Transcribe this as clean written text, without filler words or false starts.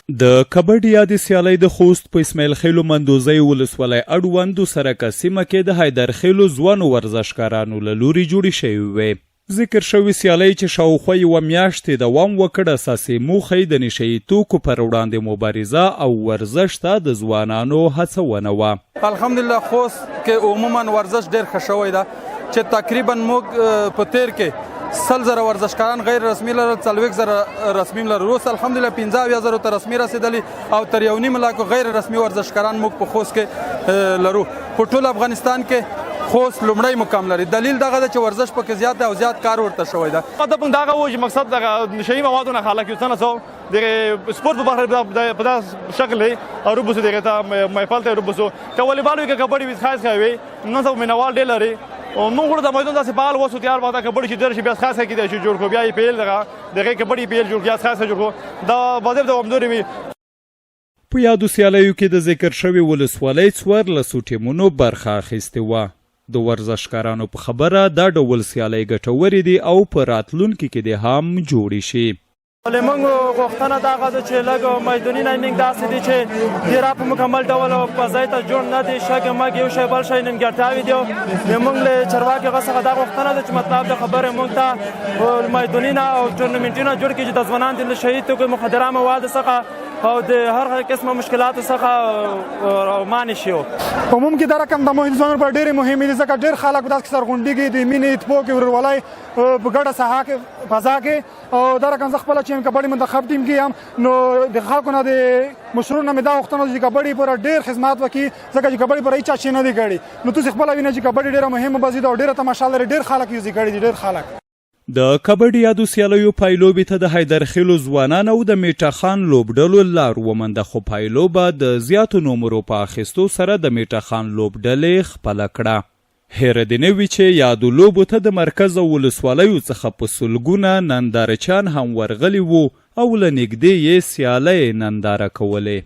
د کبډي یادې سیالۍ د خوست په اسماعیل خیلو مندوزۍ ولسوالۍ اړوندو سرکه سیمه کې د حیدرخیلو ځوانو ورزشکارانو له لوري جوړې شوې وې. ذکر شوي سیالۍ چې شاوخوا یوه میاشتې دوام وکړ اساسي موخه یې د نشه یي توکو پر وړاندې مبارزه او ورزش ته د ځوانانو هڅونه وه. الحمدلله خوست کې عموما ورزش ډېر ښه شوی ده چې تقریبا موږ په تیر کې 100,000 ورزشکاران غیر رسمي لرل، 40,000 رسمي لرل. اوس الحمدلله 15,000 ته رسمي رسېدلي او تر 1.5 لاکو غیر رسمي ورزشکاران موږ په خوست کې لرو. په ټول افغانستان کې خوست لومړی مقام لري. دلیل دغه ده چې ورزش پکې زیات او زیات کار ورته شوی ده. دا دغه و چې مقصد دغه نشه یي موادو نه خلک یو څه نه د سپورت په برخه په داسې شکل او روبوسو دغه ته محفل ته روبوسو که والیبال وي که کبډي وي خاص کوي نن سبا مینوال ډېر لري او موږ غواړو د میدان داسې فعال اوسو تیار وخت کبډي چې ډېر شي بیا خاص کېدای شي جوړ کړو بیا یې پیل دغه کبډي پیل جوړ کړو خاص جوړ کړو دا واجب دوامداري وي. په یادو سیالیو کې د ذکر شوي ولسوالۍ 14 ټیمونو برخه اخیستې وه. د ورزشکارانو په خبره دا ډول سیالۍ ګټورې دي او په راتلونکي کې دې هم جوړې شي. موږ غوښتنه دغه ده چې لږ میداني نیمنګ داسې دي چې ډېر په مکمل ډول په ځای ته جوړ نه دي. شګه مګ یو شی بل شی نیمګړتیاوې دي. موږ له چارواکي څخه دا غوښتنه ده چې مطلب د خبرې موږ ته میداني او ټورنمنټونه جوړ کړي چې د ځوانان د نشه یي توکو مخدره موادو څخه او د هر قسمه مشکلاتو څخه مانع شي. عموم کې دا رقم د ځوانانو پر ډېرې مهمې دي ځکه ډېر خلک داسې سرغونډېږي د مینې اتفاق ورورولۍ په ګډه ساحه کې فضا کې او دا رقم زه خپله چې کبډي منتخب ټیم کې هم نو د خلکو نه د مشرونو مې دا غوښتنه ده چې کبډي پر ډېر خدمات وکړي ځکه چې کبډي پر هېچا شی نه دی کړی. نو تاسې خپله وینئ چې کبډي ډېره مهمه بازي ده او ډېره تماشا لري. ډېر خلک یې کړي دي ډېر خلک. د کبډي یادو سیالیو پایلوبې ته د حیدرخیلو ځوانان او د میټه خان لوبډلو لار ومنده خو پایلوبه د زیاتو نومرو په اخیستو سره د میټه خان لوبډلې خپله کړه. هیره دې نه وي چې یادو لوبو ته د مرکز او ولسوالیو څخه په سلګونه نندارچیان هم ورغلي وو او له نږدې یې سیالۍ ننداره کولې.